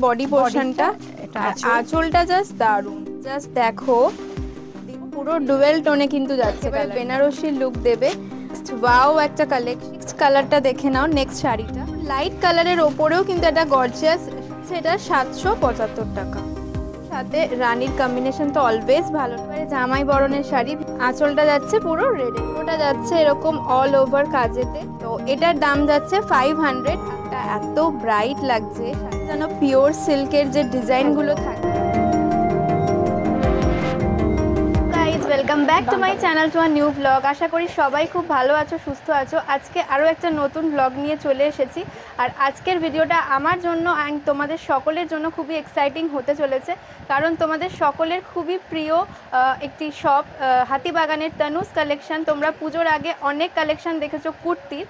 Body পোরশনটা, আঁচলটা just দারুন। Just দেখো পুরো ডুয়েল টোনে কিন্তু যাচ্ছে, বেনারসি লুক দেবে। ওয়াও একটা কালেকশন। কালারটা দেখে নাও। নেক্সট শাড়িটা লাইট কালারের ওপরেও কিন্তু এটা গর্জিয়াস, সেটা 775 টাকা। সাথে রানীর কম্বিনেশন তো অলওয়েজ ভালো। জামাই বরণের শাড়ি, আঁচলটা যাচ্ছে পুরো রেড, ওটা যাচ্ছে এরকম অল ওভার কাজেতে। তো এটার দাম যাচ্ছে 500। এত ব্রাইট লাগছে, যেন পিওর সিল্কের যে ডিজাইনগুলো থাকে। Welcome back to my channel, to a new blog. আশা করি সবাই খুব ভালো আছো, সুস্থ আছো। আজকে আরও একটা নতুন ব্লগ নিয়ে চলে এসেছি। আর আজকের ভিডিওটা আমার জন্য অ্যান্ড তোমাদের সকলের জন্য খুবই এক্সাইটিং হতে চলেছে, কারণ তোমাদের সকলের খুবই প্রিয় একটি শপ, হাতিবাগানের তানুজ কালেকশন। তোমরা পুজোর আগে অনেক কালেকশন দেখেছো কুর্তির,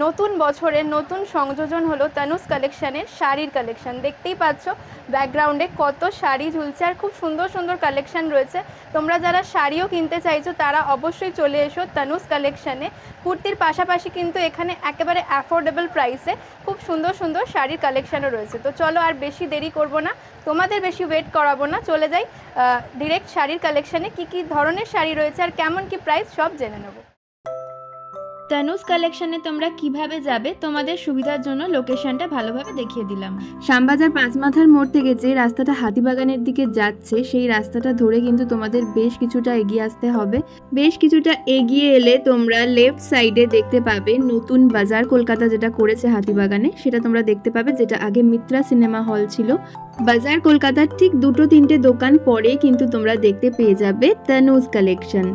নতুন বছরের নতুন সংযোজন হলো তানুজ কালেকশানের শাড়ির কালেকশন। দেখতেই পাচ্ছ ব্যাকগ্রাউন্ডে কত শাড়ি ঝুলছে আর খুব সুন্দর সুন্দর কালেকশন রয়েছে। তোমরা যারা শাড়িও কিনতে চাইছো তারা অবশ্যই চলে এসো তানুজ কালেকশানে। কুর্তির পাশাপাশি কিন্তু এখানে একেবারে অ্যাফোর্ডেবল প্রাইসে খুব সুন্দর সুন্দর শাড়ির কালেকশানও রয়েছে। তো চলো আর বেশি দেরি করব না, তোমাদের বেশি ওয়েট করাবো না, চলে যাই ডিরেক্ট শাড়ির কালেকশানে। কি কি ধরনের শাড়ি রয়েছে আর কেমন কি প্রাইস সব জেনে নেব। তানুজ কালেকশনে তোমরা কিভাবে যাবে তোমাদের সুবিধার জন্য লোকেশনটা ভালোভাবে দেখিয়ে দিলাম। শ্যামবাজার পাঁচমাথার মোড় থেকে যে রাস্তাটা হাতিবাগানের দিকে যাচ্ছে সেই রাস্তাটা ধরে কিন্তু তোমাদের বেশ কিছুটা এগিয়ে আসতে হবে। বেশ কিছুটা এগিয়ে এলে তোমরা লেফট সাইডে দেখতে পাবে নতুন বাজার কলকাতা, যেটা করেছে হাতিবাগানে, সেটা তোমরা দেখতে পাবে, যেটা আগে মিত্রা সিনেমা হল ছিল। বাজার কলকাতার ঠিক 2-3টে দোকান পরে কিন্তু তোমরা দেখতে পেয়ে যাবে তানুজ কালেকশন।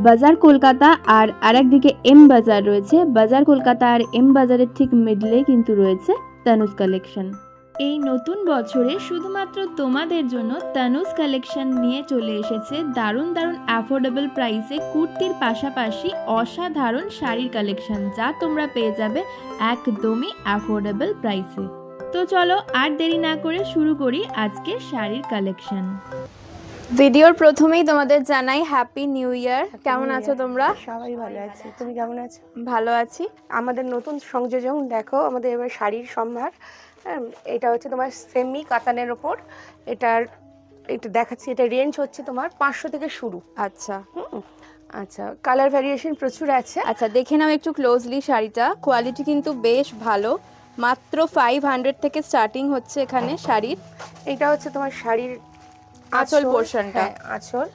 বাজার কলকাতা আর আরেকদিকে এম বাজার রয়েছে। বাজার কলকাতা আর এম বাজারের ঠিক মিডলে কিন্তু রয়েছে তানুজ কালেকশন। এই নতুন বছরে শুধুমাত্র তোমাদের জন্য তানুজ কালেকশন নিয়ে চলে এসেছে দারুণ দারুণ অ্যাফোর্ডেবল প্রাইসে কুর্তির পাশাপাশি অসাধারণ শাড়ির কালেকশন, যা তোমরা পেয়ে যাবে একদমই অ্যাফোর্ডেবল প্রাইসে। তো চলো আর দেরি না করে শুরু করি আজকের শাড়ির কালেকশন। ভিডিওর প্রথমেই তোমাদের জানাই হ্যাপি নিউ ইয়ার। কেমন আছো তোমরা? সবাই ভালো আছি, তুমি কেমন আছো? ভালো আছি। আমাদের নতুন সংযোজন দেখো, আমাদের এবার শাড়ির সম্ভার। এটা হচ্ছে তোমার সেমি কাতানের ওপর। এটা দেখাচ্ছি, এটা রেঞ্জ হচ্ছে তোমার 500 থেকে শুরু। আচ্ছা আচ্ছা, কালার ভ্যারিয়েশন প্রচুর আছে। আচ্ছা দেখে নাও একটু ক্লোজলি শাড়িটা। কোয়ালিটি কিন্তু বেশ ভালো। মাত্র 500 থেকে স্টার্টিং হচ্ছে এখানে শাড়ির। এটা হচ্ছে তোমার শাড়ির আঁচল পোরশনটা। আঁচল,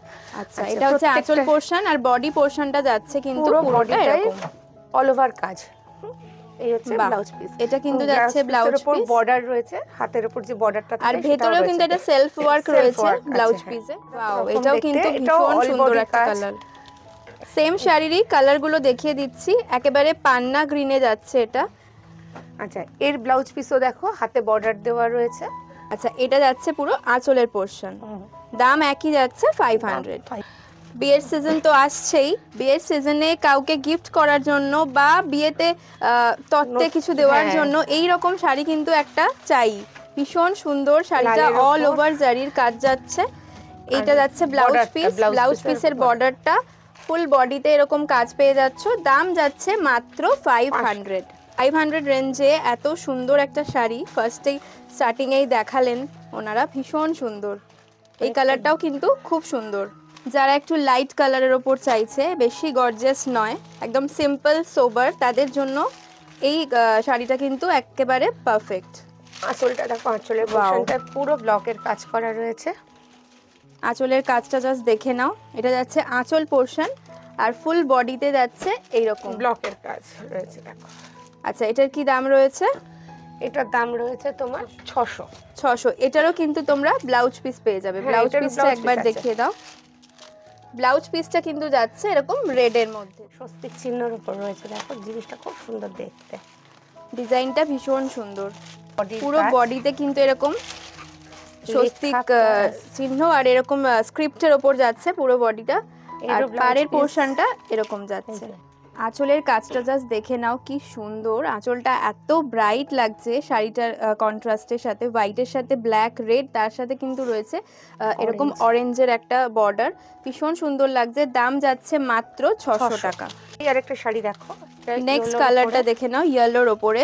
আচ্ছা এটা হচ্ছে আঁচল পোরশন আর বডি পোরশনটা যাচ্ছে কিন্তু পুরোটা এরকম অল ওভার কাজ। এই হচ্ছে ব্লাউজ পিস। এটা কিন্তু যাচ্ছে ব্লাউজ পিস, বর্ডার রয়েছে হাতের উপর, যে বর্ডারটা থাকে, আর ভেতরেও কিন্তু এটা সেলফ ওয়ার্ক রয়েছে ব্লাউজ পিসে। ওয়াও, এটাও কিন্তু ভীষণ সুন্দর একটা কালার। সেম শাড়িরই কালারগুলো দেখিয়ে দিচ্ছি। একেবারে পান্না গ্রিনে যাচ্ছে এটা। আচ্ছা, এর ব্লাউজ পিসও দেখো হাতে বর্ডার দেওয়া রয়েছে। আচ্ছা এটা যাচ্ছে পুরো আঁচলের পোরশন, দাম একই যাচ্ছে 500। বিয়ের সিজন তো আসছেই, বিয়ের সিজনে কাউকে গিফট করার জন্য বা বিয়েতে তত্ত্বে কিছু দেওয়ার জন্য এই রকম শাড়ি কিন্তু একটা চাই। ভীষণ সুন্দর শাড়িটা, অল ওভার জারির কাজ যাচ্ছে। এইটা যাচ্ছে ব্লাউজ পিস। ব্লাউজ পিসের বর্ডারটা ফুল বডিতে এরকম কাজ পেয়ে যাচ্ছ। দাম যাচ্ছে মাত্র 500 রেঞ্জে। এত সুন্দর একটা শাড়ি ফার্স্টেই স্টার্টিংয়েই দেখালেন ওনারা, ভীষণ সুন্দর। এই কালারটাও কিন্তু খুব সুন্দর। যারা একটু লাইট কালারের ওপর চাইছে, বেশি গর্জিয়াস নয়, একদম সিম্পল সোবার, তাদের জন্য এই শাড়িটা কিন্তু একেবারে পারফেক্ট। আঁচলটা দেখো, আঁচলের পোরশনটা পুরো ব্লকের কাজ করা রয়েছে। আঁচলের কাজটা জাস্ট দেখে নাও। এটা যাচ্ছে আঁচল পোরশন আর ফুল বডিতে যাচ্ছে এইরকম ব্লকের কাজ রয়েছে দেখো। আচ্ছা এটার কি দাম রয়েছে? এটার দাম রয়েছে তোমার 600। এটারও কিন্তু তোমরা ব্লাউজ পিস পেয়ে যাবে। ব্লাউজ পিসটা একবার দেখিয়ে দাও। ব্লাউজ পিসটা কিন্তু যাচ্ছে এরকম রেড এর মধ্যে, স্বস্তিক চিহ্নের উপর রয়েছে। দেখো জিনিসটা খুব সুন্দর দেখতে, ডিজাইনটা ভীষণ সুন্দর। পুরো বডিতে কিন্তু এরকম স্বস্তিক চিহ্ন আর এরকম স্ক্রিপ্টের ওপর যাচ্ছে পুরো বডিটা, আর পাড়ের পোরশনটা এরকম যাচ্ছে। আঁচলের কাজটা জাস্ট দেখে নাও, কি সুন্দর। আঁচলটা এত ব্রাইট লাগছে শাড়িটার কন্ট্রাস্টের সাথে, হোয়াইটের সাথে ব্ল্যাক রেড, তার সাথে কিন্তু রয়েছে এরকম অরেঞ্জের একটা বর্ডার। ভীষণ সুন্দর লাগছে। দাম যাচ্ছে মাত্র 600 টাকা। এই আরেকটা শাড়ি দেখো, নেক্সট কালারটা দেখে নাও, ইয়েলোর ওপরে।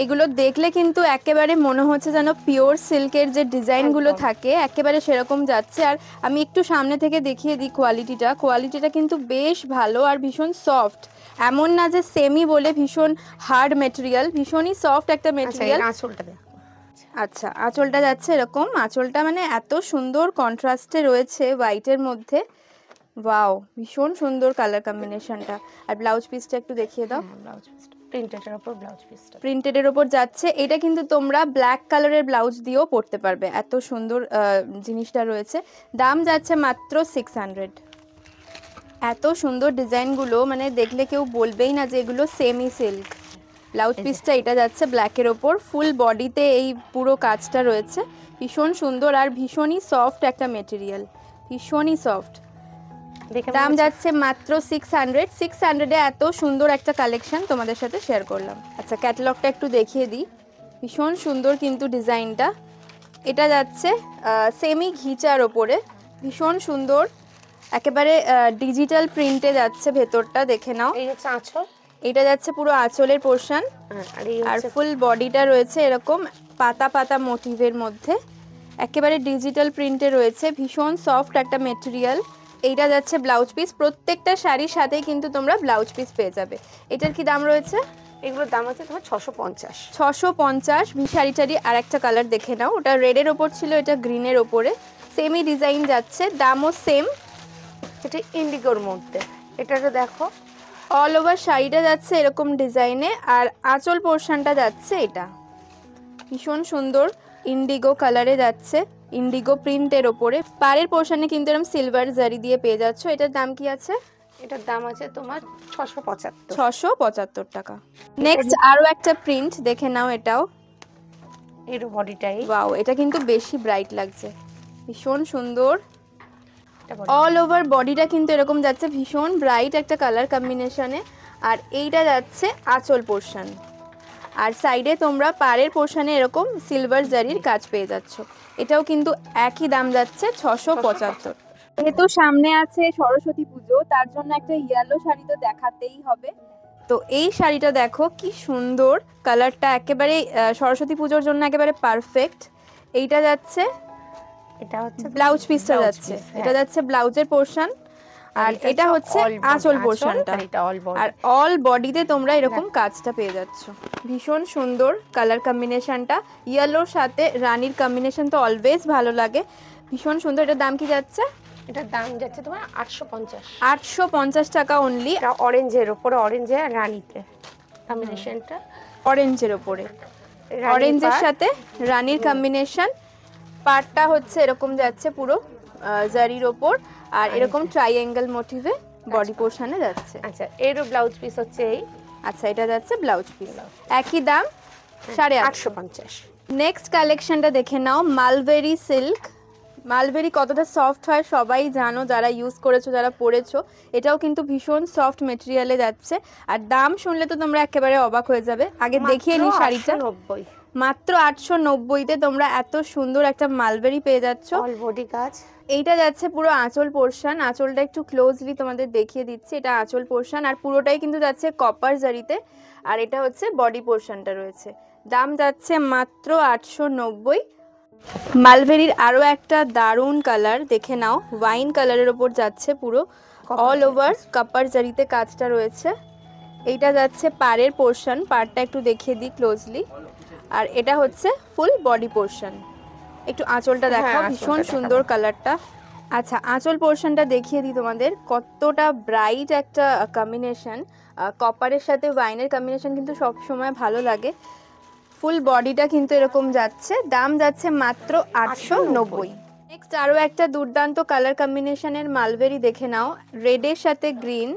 এগুলো দেখলে কিন্তু একেবারে মনে হচ্ছে যেন পিওর সিল্কের যে ডিজাইনগুলো থাকে একেবারে সেরকম যাচ্ছে। আর আমি একটু সামনে থেকে দেখিয়ে দিই কোয়ালিটিটা কিন্তু বেশ ভালো আর ভীষণ সফট, এমন না যে সেমি বলে ভীষণ হার্ড মেটেরিয়াল, ভীষণই সফট একটা মেটেরিয়াল। আচ্ছা আঁচলটা যাচ্ছে এরকম, আঁচলটা মানে এত সুন্দর কন্ট্রাস্টে রয়েছে হোয়াইটের মধ্যে, ওয়াও ভীষণ সুন্দর কালার কম্বিনেশনটা। আর ব্লাউজ পিসটা একটু দেখিয়ে দাও। ব্লাউজ পিসটা প্রিন্টেডের উপর ব্লাউজ পিসটা প্রিন্টেডের উপর যাচ্ছে, এটা কিন্তু তোমরা ব্ল্যাক কালারের ব্লাউজ দিয়েও পরতে পারবে, এত সুন্দর জিনিসটা রয়েছে। দাম যাচ্ছে মাত্র 600। এত সুন্দর ডিজাইনগুলো মানে দেখলে কেউ বলবেই না যে এগুলো সেমি সিল্ক। ব্লাউজ পিসটা এটা যাচ্ছে ব্ল্যাকের ওপর, ফুল বডিতে এই পুরো কাজটা রয়েছে, ভীষণ সুন্দর আর ভীষণই সফট একটা মেটেরিয়াল, ভীষণই সফট। দাম যাচ্ছে মাত্র 600। 600-এ এত সুন্দর একটা কালেকশন তোমাদের সাথে শেয়ার করলাম। আচ্ছা ক্যাটালগটা একটু দেখিয়ে দিই, ভীষণ সুন্দর কিন্তু ডিজাইনটা। এটা যাচ্ছে সেমি ঘিচার ওপরে, ভীষণ সুন্দর, একেবারে ডিজিটাল প্রিন্টে যাচ্ছে ভেতরটা, দেখে নাও। এই হচ্ছে আঁচল, এটা যাচ্ছে পুরো আঁচলের পোর্শন, আর ফুল বডিটা রয়েছে এরকম পাতা পাতা মোটিভের মধ্যে, একেবারে ডিজিটাল প্রিন্টে রয়েছে, ভীষণ সফট একটা মেটেরিয়াল। এইটা যাচ্ছে ব্লাউজ পিস, প্রত্যেকটা শাড়ির সাথেই কিন্তু তোমরা ব্লাউজ পিস পেয়ে যাবে। এটার কি দাম রয়েছে? এগুলোর দাম আছে তোমার 650। 650। শাড়িটারই আর একটা কালার দেখে নাও, ওটা রেডের ওপর ছিল, এটা গ্রিনের ওপরে, সেমি ডিজাইন যাচ্ছে, দামও সেম। এটা ইন্ডিগোর মধ্যে, এটাকে দেখো অল ওভার শাড়িটা যাচ্ছে এরকম ডিজাইনে, আর আঁচল পোর্শনটা যাচ্ছে এটা ভীষণ সুন্দর ইন্ডিগো কালারে যাচ্ছে, ইন্ডিগো প্রিন্টের ওপরে। পাড়ের পোর্শনে কিন্তু এরকম সিলভার জারি দিয়ে পেয়ে যাচ্ছ। এটার দাম কি আছে? এটার দাম আছে তোমার 675 টাকা। নেক্সট আরো একটা প্রিন্ট দেখে নাও, এটাও এর বডিটাই ওয়াও, এটা কিন্তু বেশি ব্রাইট লাগছে, ভীষণ সুন্দর। অল ওভার বডিটা কিন্তু এরকম যাচ্ছে ভীষণ ব্রাইট একটা কালার কম্বিনেশনে, আর এইটা যাচ্ছে আঁচল পোর্শন, আর সাইডে তোমরা পাড়ের পোর্শনে এরকম সিলভার জারির কাজ পেয়ে যাচ্ছ। এটাও কিন্তু একই দাম যাচ্ছে 675। যেহেতু সামনে আছে সরস্বতী পুজো, তার জন্য একটা ইয়েলো শাড়ি তো দেখাতেই হবে। তো এই শাড়িটা দেখো কি সুন্দর, কালারটা একেবারে সরস্বতী পুজোর জন্য একেবারে পারফেক্ট। এইটা যাচ্ছে, এটা হচ্ছে ব্লাউজ পিসটা যাচ্ছে, এটা যাচ্ছে ব্লাউজের পোর্শন, আর এটা হচ্ছে আঁচল পোর্শনটা, আর অল বডিতে তোমরা এরকম কাজটা পেয়ে যাচ্ছ। ভীষণ সুন্দর কালার কম্বিনেশনটা, ইয়েলোর সাথে রানীর কম্বিনেশন তো অলওয়েজ ভালো লাগে, ভীষণ সুন্দর। এটার দাম কি যাচ্ছে? এটার দাম যাচ্ছে তোমার 850। 850 টাকা অনলি। এটা অরেঞ্জের উপরে, অরেঞ্জে আর রানীতে কম্বিনেশনটা, অরেঞ্জের উপরে, অরেঞ্জের সাথে রানীর কম্বিনেশন। পাড়টা হচ্ছে এরকম যাচ্ছে পুরো জারির ওপর, আর এরকম ট্রাইঅ্যাঙ্গেল মোটিভে বডি পোর্শনে যাচ্ছে। আচ্ছা এরও ব্লাউজ পিস হচ্ছে এই। আচ্ছা এটা যাচ্ছে ব্লাউজ পিস, একই দাম 850। নেক্সট কালেকশনটা দেখে নাও, মালবেরি সিল্ক। মালবেরি কতটা সফট হয় সবাই জানো, যারা ইউজ করেছো, যারা পরেছো। এটাও কিন্তু ভীষণ সফট মেটেরিয়ালে যাচ্ছে, আর দাম শুনলে তো তোমরা একেবারে অবাক হয়ে যাবে। আগে দেখিয়ে নি শাড়িটা, মাত্র 890-তে তোমরা এত সুন্দর একটা মালবেরি পেয়ে যাচ্ছ, অল বডি কাজ। এইটা যাচ্ছে পুরো আঁচল পোর্শন, আঁচলটা একটু ক্লোজলি তোমাদের দেখিয়ে দিচ্ছি, এটা আঁচল পোর্শন, আর পুরোটাই কিন্তু যাচ্ছে কপার জারিতে, আর এটা হচ্ছে বডি পোর্শনটা রয়েছে। দাম যাচ্ছে মাত্র 890। মালবেরির আরও একটা দারুণ কালার দেখে নাও, ওয়াইন কালারের ওপর যাচ্ছে পুরো, অল ওভার কপার জারিতে কাজটা রয়েছে। এইটা যাচ্ছে পাড়ের পোর্শন, পাড়টা একটু দেখিয়ে দিই ক্লোজলি, আর এটা হচ্ছে ফুল বডি পোর্শন। একটু আঁচলটা দেখো, ভীষণ সুন্দর কালারটা। আচ্ছা আঁচল পোর্শনটা দেখিয়ে দিই তোমাদের, কতটা ব্রাইট একটা কম্বিনেশন, কপারের সাথে ওয়াইনের কম্বিনেশন কিন্তু সব সময় ভালো লাগে। ফুল বডিটা কিন্তু এরকম যাচ্ছে, দাম যাচ্ছে মাত্র 890। নেক্সট আরও একটা দুর্দান্ত কালার কম্বিনেশনের মালবেরি দেখে নাও, রেডের সাথে গ্রিন,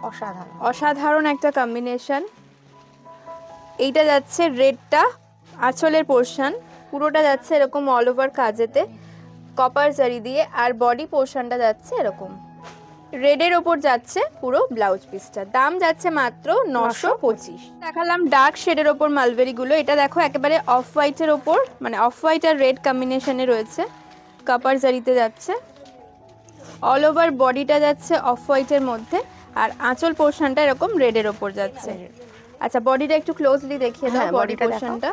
অসাধারণ অসাধারণ একটা কম্বিনেশন। এইটা যাচ্ছে রেডটা আঁচলের পোর্শন, পুরোটা যাচ্ছে এরকম অল ওভার কাজেতে কপার জারি দিয়ে, আর বডি পোর্শনটা যাচ্ছে এরকম রেডের ওপর যাচ্ছে পুরো ব্লাউজ পিসটা। দাম যাচ্ছে মাত্র 925। দেখালাম ডার্ক শেডের ওপর মালবেরিগুলো, এটা দেখো একেবারে অফ হোয়াইটের ওপর, মানে অফ হোয়াইট আর রেড কম্বিনেশনে রয়েছে, কপার জারিতে যাচ্ছে, অল ওভার বডিটা যাচ্ছে অফ হোয়াইটের মধ্যে, আর আঁচল পোর্শনটা এরকম রেডের ওপর যাচ্ছে। আচ্ছা বডিটা একটু ক্লোজলি দেখিয়ে দাও, হ্যাঁ, বডি বডিটা দেখাও। পোরশনটা।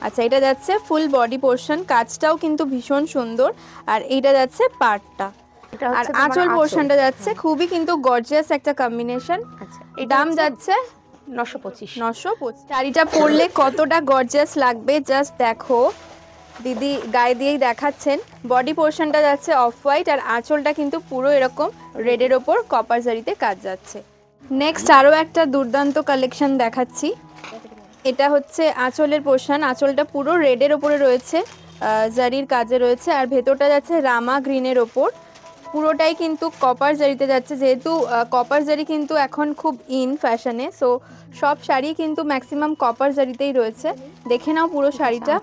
আচ্ছা এটা যাচ্ছে ফুল বডি পোরশন, কাজটাও কিন্তু ভীষণ সুন্দর। আর এইটা যাচ্ছে পার্টটা, এটা আর হচ্ছে তোমার আঁচল পোরশনটা যাচ্ছে খুবই কিন্তু গর্জিয়াস একটা কম্বিনেশন। আচ্ছা এই দাম যাচ্ছে 925। 925। শাড়িটা পরলে কতটা গর্জিয়াস লাগবে জাস্ট দেখো, দিদি গায়ে দিয়েই দেখাচ্ছেন। বডি পোরশনটা যাচ্ছে অফ হোয়াইট, আর আঁচলটা কিন্তু পুরো এরকম রেডের ওপর কপার জারিতে কাজ যাচ্ছে। নেক্সট আরও একটা দুর্দান্ত কালেকশন দেখাচ্ছি। এটা হচ্ছে আঁচলের পোরশন, আঁচলটা পুরো রেডের ওপরে রয়েছে, জারির কাজে রয়েছে, আর ভেতরটা যাচ্ছে রামা গ্রিনের ওপর, পুরোটাই কিন্তু কপার জারিতে যাচ্ছে। যেহেতু কপার জারি কিন্তু এখন খুব ইন ফ্যাশনে, সো সব শাড়ি কিন্তু ম্যাক্সিমাম কপার জারিতেই রয়েছে। দেখে নাও পুরো শাড়িটা,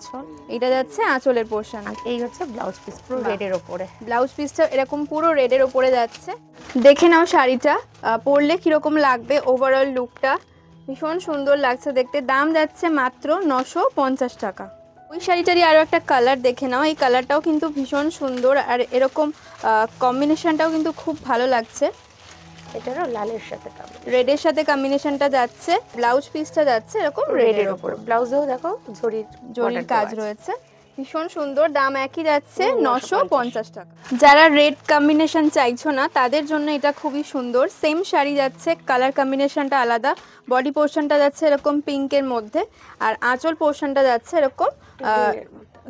এটা যাচ্ছে আঁচলের পোরশন। এই হচ্ছে ব্লাউজ পিস পুরো রেডের ওপরে। ব্লাউজ পিসটা এরকম পুরো রেডের ওপরে যাচ্ছে। দেখে নাও শাড়িটা পরলে কীরকম লাগবে, ওভারঅল লুকটা ভীষণ সুন্দর লাগছে দেখতে। দাম যাচ্ছে মাত্র 950 টাকা। ওই শাড়িটারই আরও একটা কালার দেখে নাও, এই কালারটাও কিন্তু ভীষণ সুন্দর, আর এরকম কম্বিনেশনটাও কিন্তু খুব ভালো লাগছে। এটারও লালের সাথে রেডের সাথে কম্বিনেশনটা যাচ্ছে, ব্লাউজ পিসটা যাচ্ছে এরকম রেডের ওপর, ব্লাউজেও দেখো জরির কাজ রয়েছে, ভীষণ সুন্দর। দাম একই যাচ্ছে 950 টাকা। যারা রেড কম্বিনেশন চাইছো না তাদের জন্য এটা খুবই সুন্দর। সেম শাড়ি যাচ্ছে, কালার কম্বিনেশনটা আলাদা। বডি পোরশনটা যাচ্ছে এরকম পিঙ্কের মধ্যে, আর আঁচল পোরশনটা যাচ্ছে এরকম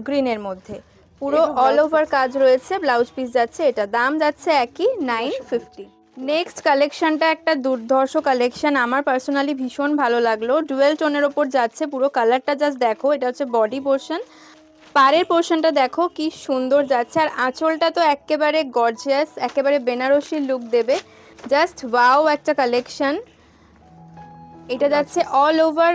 গ্রিনের মধ্যে, পুরো অল ওভার কাজ রয়েছে। ব্লাউজ পিস যাচ্ছে এটা, দাম যাচ্ছে একই 950। নেক্সট কালেকশনটা একটা দুর্ধর্ষ কালেকশন, আমার পার্সোনালি ভীষণ ভালো লাগলো। ডুয়েল টোনের ওপর যাচ্ছে, পুরো কালারটা জাস্ট দেখো। এটা হচ্ছে বডি পোরশন, পাড়ের পোরশনটা দেখো কি সুন্দর যাচ্ছে, আর আঁচলটা তো একেবারে গর্জিয়াস, একেবারে বেনারসি লুক দেবে। জাস্ট ওয়াও একটা কালেকশন। এটা যাচ্ছে অল ওভার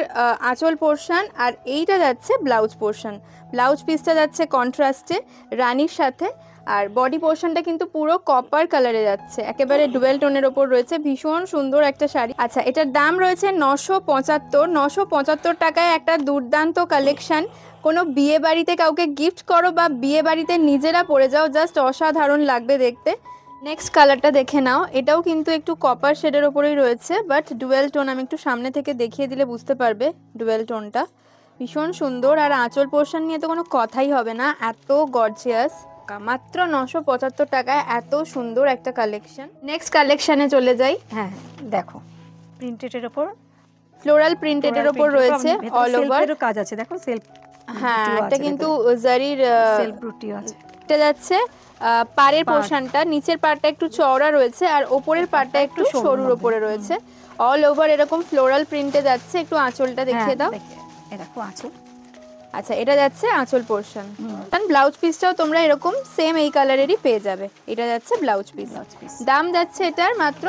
আঁচল পোরশন, আর এইটা যাচ্ছে ব্লাউজ পোরশন। ব্লাউজ পিসটা যাচ্ছে কন্ট্রাস্টে রানীর সাথে, আর বডি পোরশনটা কিন্তু পুরো কপার কালারে যাচ্ছে, একেবারে ডুয়েল টোনের ওপর রয়েছে। ভীষণ সুন্দর একটা শাড়ি। আচ্ছা এটার দাম রয়েছে 975 টাকায় একটা দুর্দান্ত কালেকশন। কোনো বিয়ে বাড়িতে কাউকে গিফট করো বা বিয়ে বাড়িতে নিজেরা পরে যাও, জাস্ট অসাধারণ লাগবে দেখতে। নেক্সট কালারটা দেখে নাও, এটাও কিন্তু একটু কপার শেডের ওপরেই রয়েছে, বাট ডুয়েল টোন। আমি একটু সামনে থেকে দেখিয়ে দিলে বুঝতে পারবে ডুয়েল টোনটা ভীষণ সুন্দর। আর আঁচল পোরশন নিয়ে তো কোনো কথাই হবে না, এত গর্জিয়াস। মাত্র 975 টাকায় এত সুন্দর একটা কালেকশন। নেক্সট কালেকশনে চলে যাই। হ্যাঁ দেখো, প্রিন্টেডের উপর ফ্লোরাল প্রিন্টেডের ওপর রয়েছে, অল ওভার কাজ আছে দেখো, সেলফ। হ্যাঁ এটা কিন্তু জারির সেলফ বুটিও আছে। এটা যাচ্ছে পাড়ের পোরশনটা, নিচের পাড়টা একটু চওড়া রয়েছে, আর ওপরের পাড়টা একটু সরুর ওপরে রয়েছে। অল ওভার এরকম ফ্লোরাল প্রিন্টে যাচ্ছে। একটু আঁচলটা দেখিয়ে দাও। দেখো আঁচল। আচ্ছা এটা যাচ্ছে আঁচল পোরশন, কারণ ব্লাউজ পিসটাও তোমরা এরকম সেম এই কালারেরই পেয়ে যাবে। এটা যাচ্ছে ব্লাউজ পিস, দাম যাচ্ছে এটার মাত্র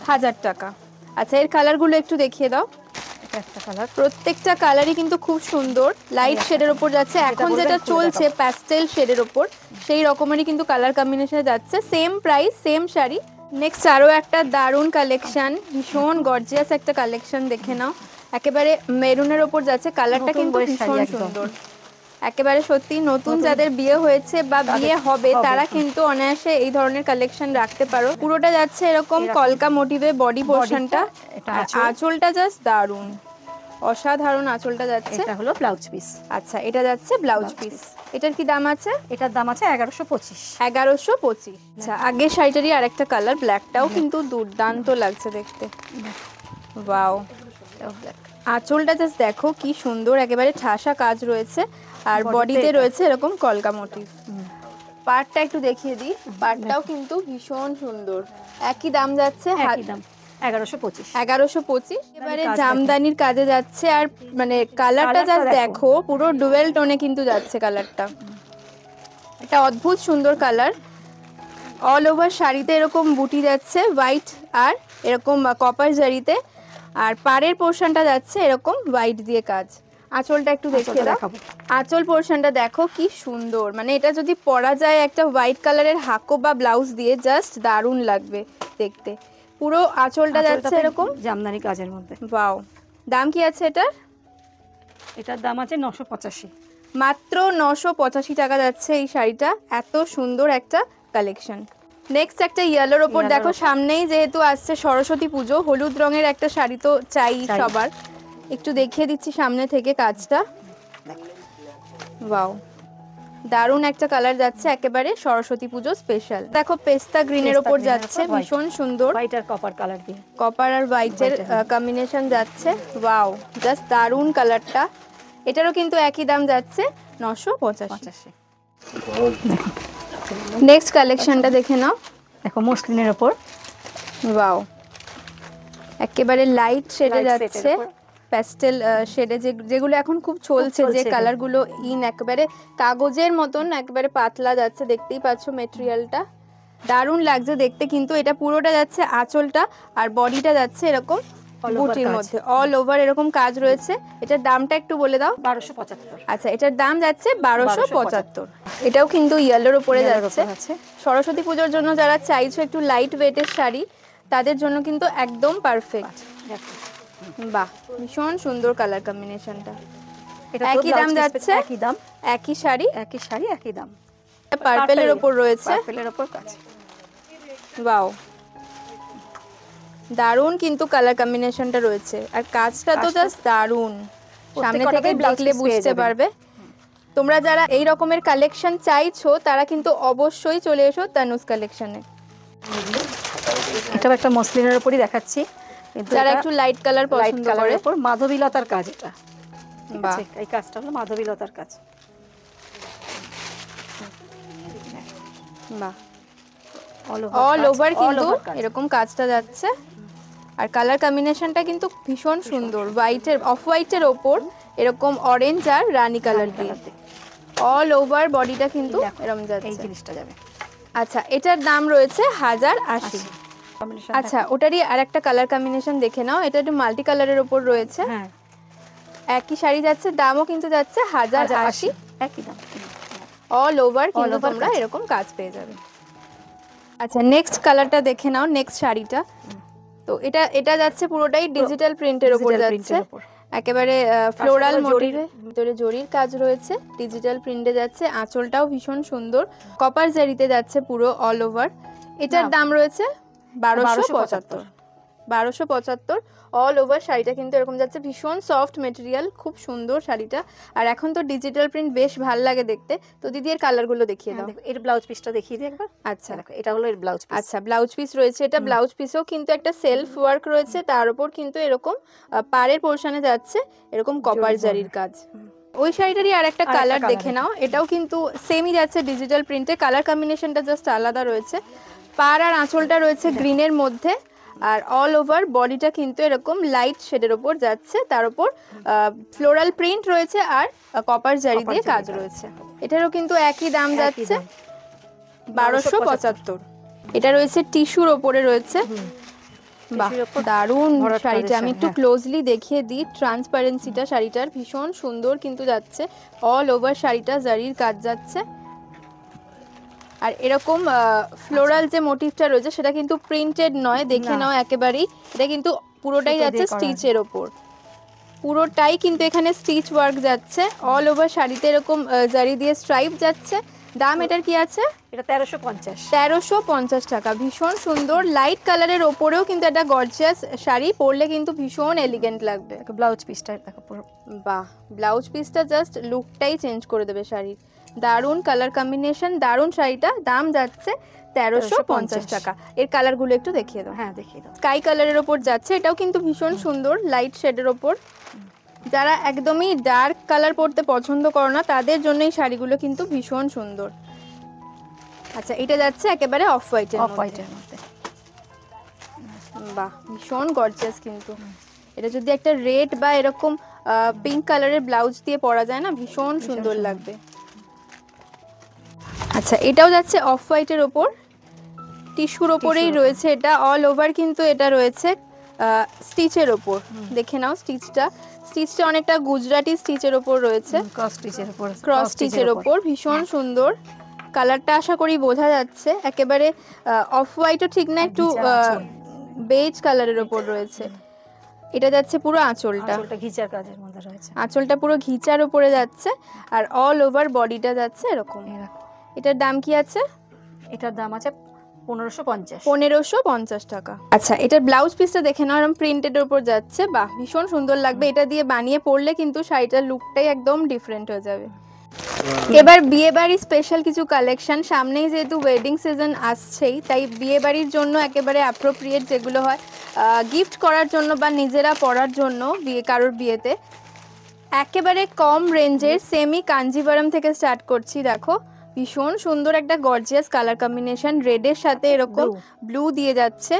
1000 টাকা। আচ্ছা এর কালারগুলো একটু দেখিয়ে দাও। একটা কালার, প্রত্যেকটা কালারই কিন্তু খুব সুন্দর, লাইট শেডের ওপর যাচ্ছে। এখন যেটা চলছে প্যাস্টেল শেডের ওপর, সেই রকমেরই কিন্তু কালার কম্বিনেশনে যাচ্ছে। Same price, same sari. Next আরও একটা দারুণ কালেকশন, ভীষণ গর্জিয়াস একটা কালেকশন দেখে নাও। একেবারে মেরুনের ওপর যাচ্ছে, কালারটা কিন্তু ভীষণ সুন্দর, একেবারে সত্যি নতুন যাদের বিয়ে হয়েছে বা বিয়ে হবে তারা কিন্তু অনায়াসে এই ধরনের কালেকশন রাখতে পারো। পুরোটা যাচ্ছে এরকম কলকা মোটিভে বডি পোরশনটা, আঁচলটা জাস্ট দারুণ, অসাধারণ আঁচলটা যাচ্ছে। এটা হলো ব্লাউজ পিস। আচ্ছা এটা যাচ্ছে ব্লাউজ পিস। এটার কি দাম আছে? এটার দাম আছে 1125। 1125। আচ্ছা আগের শাড়িটারই আরেকটা কালার, ব্ল্যাকটাও কিন্তু দুর্দান্ত লাগছে দেখতে। ওয়াও, আঁচলটা জাস্ট দেখো কি সুন্দর, একেবারে ঠাসা কাজ রয়েছে, আর বডিতে রয়েছে এরকম কলকা মোটিভ। পাড়টা একটু দেখিয়ে দিই, পাড়টাও কিন্তু ভীষণ সুন্দর। একই দাম যাচ্ছে, একই দাম 1125। এবারে জামদানির কাজে যাচ্ছে, আর মানে কালারটা জাস্ট দেখো, পুরো ডুয়েল টোনে কিন্তু যাচ্ছে কালারটা। এটা অদ্ভুত সুন্দর কালার। অল ওভার শাড়িতে এরকম বুটি যাচ্ছে হোয়াইট আর এরকম কপার জারিতে, আর পাড়ের পোরশনটা যাচ্ছে এরকম হোয়াইট দিয়ে কাজ। আঁচলটা একটু দেখিয়ে দাও। আঁচল পোরশনটা দেখো কি সুন্দর, মানে এটা যদি পরা যায় একটা হোয়াইট কালারের হাকো বা ব্লাউজ দিয়ে, জাস্ট দারুণ লাগবে দেখতে। পুরো আঁচলটা যাচ্ছে এরকম জামদানি কাজের মধ্যে। ওয়াও, দাম কি আছে এটার? এটার দাম আছে 985। মাত্র 985 টাকা যাচ্ছে এই শাড়িটা। এত সুন্দর একটা কালেকশন। নেক্সট একটা ইয়েলোর ওপর Yellow দেখো, ওপর। সামনেই যেহেতু আসছে সরস্বতী পুজো, হলুদ রঙের একটা শাড়ি তো চাই চাই। সবার। একটু দেখিয়ে দিচ্ছি সামনে থেকে কাজটা। ওয়াও, দারুণ একটা কালার যাচ্ছে, একেবারে সরস্বতী পুজো স্পেশাল। দেখো পেস্তা গ্রিনের পেস্তা ওপর green এর যাচ্ছে, ওপর white। ভীষণ সুন্দর। হোয়াইট আর কপার কালার দিয়ে। কপার আর হোয়াইটের White-এর কম্বিনেশন যাচ্ছে। ওয়াও, জাস্ট দারুণ কালারটা। এটারও কিন্তু একই দাম যাচ্ছে 985। 85। নেক্সট কালেকশনটা দেখে নাও। দেখো মসলিনের ওপর ওয়াও, একেবারে লাইট শেডে Light shade-এর যাচ্ছে, ওপর। প্যাস্টেল শেডে, যেগুলো এখন খুব চলছে, যে চলছে। কালারগুলো ইন, একেবারে কাগজের মতন একেবারে পাতলা যাচ্ছে, দেখতেই পাচ্ছ মেটেরিয়ালটা দারুণ লাগছে দেখতে। কিন্তু এটা পুরোটা যাচ্ছে আঁচলটা, আর বডিটা যাচ্ছে এরকম All over বুটির কাজ। মধ্যে, অল ওভার এরকম কাজ রয়েছে। এটার দামটা একটু বলে দাও। 1275। আচ্ছা, এটার দাম যাচ্ছে 1275। এটাও কিন্তু ইয়েলোর উপরে Yellow-র যাচ্ছে। ওপর আছে। সরস্বতী পুজোর জন্য যারা চাইছো একটু লাইট ওয়েটের শাড়ি, তাদের জন্য কিন্তু একদম পারফেক্ট। দেখো বাহ, ভীষণ সুন্দর কালার কম্বিনেশনটা। এটা একই দাম যাচ্ছে, একই দাম, একই শাড়ি, একই শাড়ি একই দাম। পার্পেলের ওপর রয়েছে। পার্পেলের ওপর কাজ। ওয়াও, দারুণ কিন্তু কালার কম্বিনেশনটা রয়েছে, আর কাজটা তো জাস্ট দারুণ। সামনে থেকে প্রত্যেকটাতেই blouse দেখলে piece পেয়ে বুঝতে যাবেন। পারবে। তোমরা যারা এই রকমের কালেকশন চাইছো, তারা কিন্তু অবশ্যই চলে এসো তানুজ কালেকশনে। এটাও একটা মসলিনের উপরই দেখাচ্ছি, কিন্তু যারা এটা একটু লাইট কালার লাইট পছন্দ করে। কালারের উপর মাধবীলতার কাজ। এটা ঠিক বাহ, আছে, এই কাজটা হলো মাধবীলতার কাজ। বাহ, অল অল ওভার কিন্তু কাজ। এরকম কাজটা যাচ্ছে। আর কালার কম্বিনেশনটা কিন্তু ভীষণ সুন্দর, হোয়াইটের, অফ হোয়াইটের ওপর এরকম অরেঞ্জ আর রানী কালার দিয়ে অল ওভার বডিটা কিন্তু দেখো, এরকম এই যাচ্ছে। জিনিসটা যাবে। আচ্ছা, এটার দাম রয়েছে 1080। কম্বিনেশন আচ্ছা, ওটারই আর একটা কালার কম্বিনেশন দেখে নাও। এটা একটু মাল্টি কালারের ওপর রয়েছে, হ্যাঁ একই শাড়ি যাচ্ছে, দামও কিন্তু যাচ্ছে 1080। একই দাম। অল ওভার কিন্তু over তোমরা কাজ। এরকম কাজ পেয়ে যাবে। আচ্ছা, নেক্সট কালারটা দেখে নাও, নেক্সট শাড়িটা। তো এটা যাচ্ছে পুরোটাই ডিজিটাল প্রিন্টের ওপর Digital যাচ্ছে, print-এর ওপর। একেবারে ফ্লোরাল সাথে জরির- মোটিভে, ভিতরে জরির কাজ রয়েছে, ডিজিটাল প্রিন্টে যাচ্ছে। আঁচলটাও ভীষণ সুন্দর, কপার জারিতে যাচ্ছে পুরো অল ওভার। এটার না। দাম রয়েছে 1275। 1275 অল ওভার। শাড়িটা কিন্তু এরকম যাচ্ছে, ভীষণ সফট মেটেরিয়াল, খুব সুন্দর শাড়িটা। আর এখন তো ডিজিটাল প্রিন্ট বেশ ভাল লাগে দেখতে। তো দিদি এর কালারগুলো দেখিয়ে দাও। দেখো, এর ব্লাউজ পিসটা দেখিয়ে দিই একবার। আচ্ছা, দেখো, এটা হলো এর ব্লাউজ পিস। আচ্ছা, ব্লাউজ পিস রয়েছে। এটা ব্লাউজ পিসেও কিন্তু একটা সেলফ ওয়ার্ক রয়েছে, তার উপর কিন্তু এরকম পাড়ের পোর্শনে যাচ্ছে এরকম কপার জারির কাজ। ওই শাড়িটারই আর একটা কালার দেখে নাও। এটাও কিন্তু সেমই যাচ্ছে ডিজিটাল প্রিন্টে, কালার কম্বিনেশনটা জাস্ট আলাদা রয়েছে। পাড় আর আঁচলটা রয়েছে গ্রিনের মধ্যে, আর অল ওভার বডিটা কিন্তু এরকম লাইট শেডের ওপর যাচ্ছে, তার উপর ফ্লোরাল প্রিন্ট রয়েছে আর কপার জারি দিয়ে কাজ রয়েছে। এটারও কিন্তু একই দাম যাচ্ছে 1275। এটা রয়েছে টিস্যুর ওপরে রয়েছে। বাহ, টিস্যুর ওপর দারুণ ভরাট শাড়িটা। কাজের আমি শাড়ি, একটু হ্যাঁ। ক্লোজলি দেখিয়ে দিই ট্রান্সপারেন্সিটা শাড়িটার, ভীষণ সুন্দর কিন্তু যাচ্ছে। অল ওভার শাড়িটা জারির কাজ যাচ্ছে, আর এরকম ফ্লোরাল যে মোটিভটা রয়েছে সেটা কিন্তু প্রিন্টেড নয়, দেখে না। নাও একেবারেই। এটা কিন্তু পুরোটাই সুতো যাচ্ছে দিয়ে করা। স্টিচের ওপর, পুরোটাই কিন্তু এখানে স্টিচ ওয়ার্ক যাচ্ছে। অল ওভার শাড়িতে এরকম জারি দিয়ে স্ট্রাইপ যাচ্ছে। দাম এটার কি আছে? এটা 1350। 1350 টাকা। ভীষণ সুন্দর লাইট কালারের ওপরেও কিন্তু একটা গর্জিয়াস শাড়ি, পরলে কিন্তু ভীষণ এলিগেন্ট লাগবে। দেখো ব্লাউজ পিসটা দেখো পুরো। বাহ, ব্লাউজ পিসটা জাস্ট লুকটাই চেঞ্জ করে দেবে শাড়ির। দারুণ কালার কম্বিনেশন, দারুণ শাড়িটা। দাম যাচ্ছে 1350 টাকা। এর কালারগুলো একটু দেখিয়ে দাও। হ্যাঁ দেখিয়ে দাও। স্কাই কালারের ওপর যাচ্ছে, এটাও কিন্তু ভীষণ সুন্দর লাইট শেডের ওপর। যারা একদমই ডার্ক কালার পরতে পছন্দ করো না, তাদের জন্য এই শাড়িগুলো কিন্তু ভীষণ সুন্দর। আচ্ছা, এটা যাচ্ছে একেবারে অফ হোয়াইটের অফ হোয়াইটের মধ্যে। বাহ, ভীষণ গর্জিয়াস কিন্তু। এটা যদি একটা রেড বা এরকম পিঙ্ক কালারের ব্লাউজ দিয়ে পরা যায় না, ভীষণ সুন্দর লাগবে। আচ্ছা, এটাও যাচ্ছে অফ হোয়াইটের ওপর, টিস্যুর ওপরেই রয়েছে। এটা অল ওভার কিন্তু এটা রয়েছে স্টিচের ওপর। দেখে নাও স্টিচটা অনেকটা গুজরাটি স্টিচের ওপর রয়েছে, ক্রস স্টিচের উপর। ক্রস স্টিচের ওপর। ভীষণ সুন্দর কালারটা, আশা করি বোঝা যাচ্ছে। একেবারে অফ হোয়াইটও ঠিক না, একটু বেজ কালারের ওপর রয়েছে। এটা যাচ্ছে পুরো আঁচলটা, আঁচলটা ঘিচার কাজের মধ্যে রয়েছে। আঁচলটা পুরো ঘিচার উপরে যাচ্ছে, আর অল ওভার বডিটা যাচ্ছে এরকম। এরকম। এটার দাম কি আছে? এটার দাম আছে 1550। 1550 টাকা। আচ্ছা, এটার ব্লাউজ পিসটা দেখে নাও, এরকম প্রিন্টেডের উপর যাচ্ছে, বাহ ভীষণ সুন্দর লাগবে। এটা দিয়ে বানিয়ে পরলে কিন্তু শাড়িটার লুকটাই একদম ডিফারেন্ট হয়ে যাবে। এবার বিয়ে বাড়ির স্পেশাল কিছু কালেকশন, সামনেই যেহেতু ওয়েডিং সিজন আসছেই, তাই বিয়ে বাড়ির জন্য একেবারে অ্যাপ্রোপ্রিয়েট যেগুলো হয় গিফট করার জন্য বা নিজেরা পরার জন্য কারোর বিয়েতে, একেবারে কম রেঞ্জের সেমি কাঞ্জিভারাম থেকে স্টার্ট করছি। দেখো ভীষণ সুন্দর একটা গর্জিয়াস কালার কম্বিনেশন, রেডের সাথে এরকম ব্লু দিয়ে যাচ্ছে।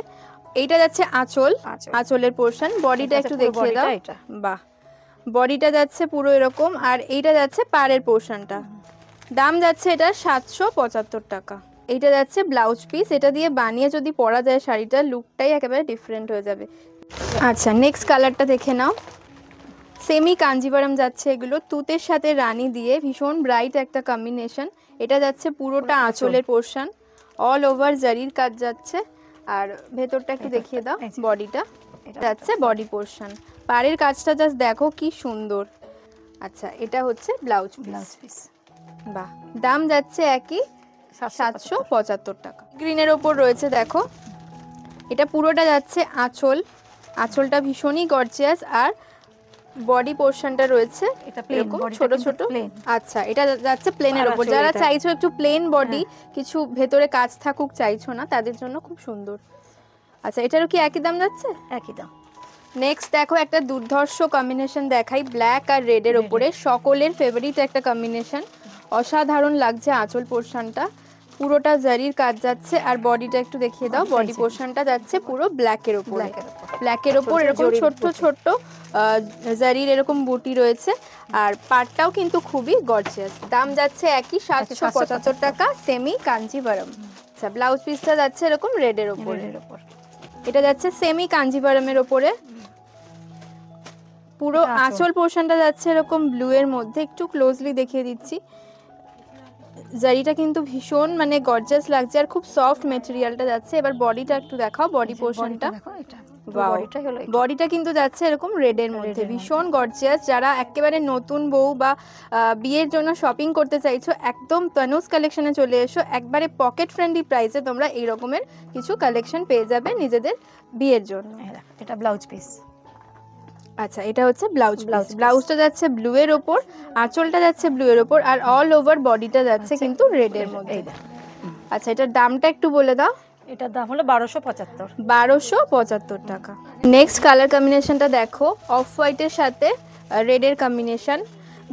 এইটা যাচ্ছে আঁচল, আঁচলের পোর্শন। বডিটা একটু দেখিয়ে দাও, বাহ বডিটা যাচ্ছে পুরো এরকম, আর এইটা যাচ্ছে পাড়ের পোর্শনটা। দাম যাচ্ছে এটা 775 টাকা। এইটা যাচ্ছে ব্লাউজ পিস, এটা দিয়ে বানিয়ে যদি পরা যায় শাড়িটার লুকটাই একেবারে ডিফারেন্ট হয়ে যাবে। আচ্ছা, নেক্সট কালারটা দেখে নাও, সেমি কাঞ্জিভারাম যাচ্ছে এগুলো, তুতের সাথে রানী দিয়ে ভীষণ ব্রাইট একটা কম্বিনেশন। এটা যাচ্ছে পুরোটা আঁচলের পোর্শন, অল ওভার জারির কাজ যাচ্ছে। আর ভেতরটা একটু দেখিয়ে দাও, বডিটা যাচ্ছে বডি পোর্শন, পাড়ের কাজটা জাস্ট দেখো কি সুন্দর। আচ্ছা, এটা হচ্ছে ব্লাউজ পিস, বাহ দাম যাচ্ছে একই 775 টাকা। গ্রিনের ওপর রয়েছে দেখো, এটা পুরোটা যাচ্ছে আঁচল, আঁচলটা ভীষণই গর্জিয়াস, আর বডি পোর্শনটা রয়েছে এরকম ছোট ছোট। আচ্ছা, এটা যাচ্ছে প্লেনের ওপর, যারা চাইছো একটু প্লেন বডি কিছু ভেতরে কাজ থাকুক চাইছো না, তাদের জন্য খুব সুন্দর। আচ্ছা, এটারও কি একই দাম যাচ্ছে? একই দাম। নেক্সট দেখো একটা দুর্ধর্ষ কম্বিনেশন দেখাই, ব্ল্যাক আর রেডের ওপরে, সকলের ফেভারিট একটা কম্বিনেশন, অসাধারণ লাগছে। আঁচল পোর্শনটা পুরোটা জারির কাজ যাচ্ছে, আর বডিটা একটু দেখিয়ে দাও, বডি পোর্শনটা যাচ্ছে পুরো ব্ল্যাকের ওপর, ব্ল্যাকের ওপর এরকম ছোট্ট ছোট্ট জারির এরকম বুটি রয়েছে, আর পাটটাও কিন্তু খুবই গর্জিয়াস। দাম যাচ্ছে একই 775 টাকা, সেমি কাঞ্জিভারাম। আচ্ছা, ব্লাউজ পিসটা যাচ্ছে এরকম রেডের ওপর, এটা যাচ্ছে সেমি কাঞ্জিভারামের ওপরে, পুরো আঁচল পোর্শনটা যাচ্ছে এরকম ব্লু এর মধ্যে। একটু ক্লোজলি দেখিয়ে দিচ্ছি, জারিটা কিন্তু ভীষণ মানে গর্জিয়াস লাগছে, আর খুব সফট ম্যাটেরিয়ালটা যাচ্ছে। এবার বডিটা একটু দেখাও, বডি পোর্শনটা, বডিটা কিন্তু যাচ্ছে এরকম রেডের মধ্যে, ভীষণ গর্জিয়াস। যারা একেবারে নতুন বউ বা বিয়ের জন্য শপিং করতে চাইছো, একদম তনুজ কালেকশনে চলে এসো, একবারে পকেট ফ্রেন্ডলি প্রাইসে তোমরা এই রকমের কিছু কালেকশন পেয়ে যাবে নিজেদের বিয়ের জন্য। এটা ব্লাউজ পিস। আচ্ছা, এটা হচ্ছে ব্লাউজটা যাচ্ছে ব্লু এর ওপর, আঁচলটা যাচ্ছে ব্লু এর ওপর, আর অল ওভার বডিটা যাচ্ছে কিন্তু রেড এর মধ্যে। আচ্ছা, এটার দামটা একটু বলে দাও। এটার দাম হলো 1275 টাকা। নেক্সট কালার কম্বিনেশনটা দেখো, অফ হোয়াইটের সাথে রেডের কম্বিনেশন।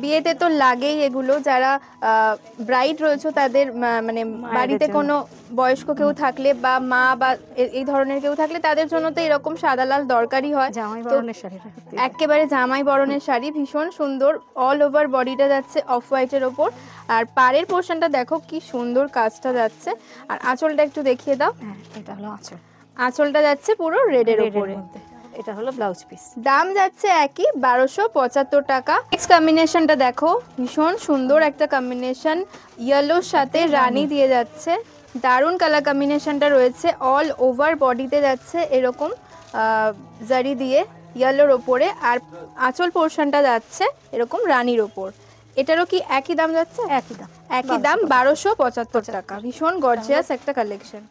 বিয়েতে তো লাগেই এগুলো, যারা ব্রাইড রয়েছে তাদের মানে বাড়িতে কোনো বয়স্ক কেউ থাকলে বা মা বা এই ধরনের কেউ থাকলে তাদের জন্য তো এরকম সাদা লাল দরকারই হয়। একেবারে জামাই বরণের শাড়ি, ভীষণ সুন্দর, অল ওভার বডিটা যাচ্ছে অফ হোয়াইটের ওপর, আর পাড়ের পোর্শনটা দেখো কি সুন্দর কাজটা যাচ্ছে। আর আঁচলটা একটু দেখিয়ে দাও, এটা হলো আঁচল, আঁচলটা যাচ্ছে পুরো রেডের ওপরে। এটা হলো ব্লাউজ পিস, দাম যাচ্ছে একই 1275 টাকা। নেক্সট কম্বিনেশনটা দেখো, ভীষণ সুন্দর একটা কম্বিনেশন, ইয়েলোর সাথে রানী দিয়ে যাচ্ছে, দারুণ কালার কম্বিনেশনটা রয়েছে। অল ওভার বডিতে যাচ্ছে এরকম জারি দিয়ে ইয়েলোর ওপরে, আর আঁচল পোর্শনটা যাচ্ছে এরকম রানীর ওপর। এটারও কি একই দাম যাচ্ছে? একই দাম 1275 টাকা। ভীষণ গর্জিয়াস একটা কালেকশন।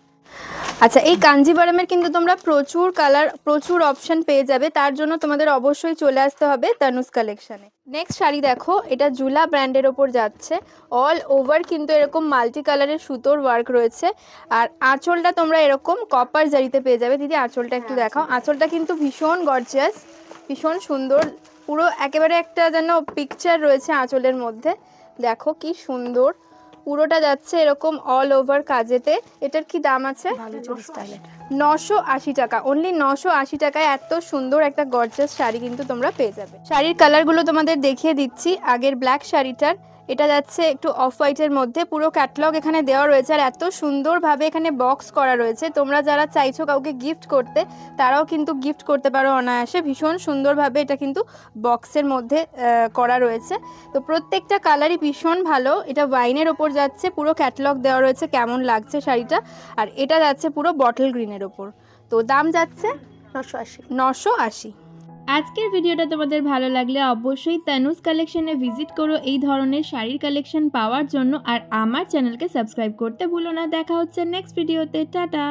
আচ্ছা, এই কাঞ্জিভারামের কিন্তু তোমরা প্রচুর কালার, প্রচুর অপশন পেয়ে যাবে, তার জন্য তোমাদের অবশ্যই চলে আসতে হবে তনুজ কালেকশনে। নেক্সট শাড়ি দেখো, এটা জুলা ব্র্যান্ডের ওপর যাচ্ছে, অল ওভার কিন্তু এরকম মাল্টি কালারের সুতোর ওয়ার্ক রয়েছে, আর আঁচলটা তোমরা এরকম কপার জারিতে পেয়ে যাবে। দিদি আঁচলটা একটু দেখাও, আঁচলটা কিন্তু ভীষণ গর্জিয়াস, ভীষণ সুন্দর, পুরো একেবারে একটা যেন পিকচার রয়েছে আঁচলের মধ্যে। দেখো কি সুন্দর, পুরোটা যাচ্ছে এরকম অল ওভার কাজেতে। এটার কি দাম আছে? 980 টাকা, অনলি 980 টাকায় এত সুন্দর একটা গর্জিয়াস শাড়ি কিন্তু তোমরা পেয়ে যাবে। শাড়ির কালারগুলো তোমাদের দেখিয়ে দিচ্ছি। আগের ব্ল্যাক শাড়িটার, এটা যাচ্ছে একটু অফ হোয়াইটের মধ্যে, পুরো ক্যাটালগ এখানে দেওয়া রয়েছে, আর এত সুন্দরভাবে এখানে বক্স করা রয়েছে। তোমরা যারা চাইছো কাউকে গিফট করতে, তারাও কিন্তু গিফট করতে পারো অনায়াসে, ভীষণ সুন্দরভাবে এটা কিন্তু বক্সের মধ্যে করা রয়েছে। তো প্রত্যেকটা কালারই ভীষণ ভালো। এটা ওয়াইনের ওপর যাচ্ছে, পুরো ক্যাটালগ দেওয়া রয়েছে কেমন লাগছে শাড়িটা, আর এটা যাচ্ছে পুরো বটল গ্রিনের ওপর। তো দাম যাচ্ছে 980। আজকের ভিডিওটা তোমাদের ভালো লাগলে অবশ্যই তানুজ কালেকশনে ভিজিট করো এই ধরনের শাড়ির কালেকশন পাওয়ার জন্য। আর আমার চ্যানেলকে সাবস্ক্রাইব করতে ভুলো না। দেখা হচ্ছে নেক্সট ভিডিওতে। টাটা।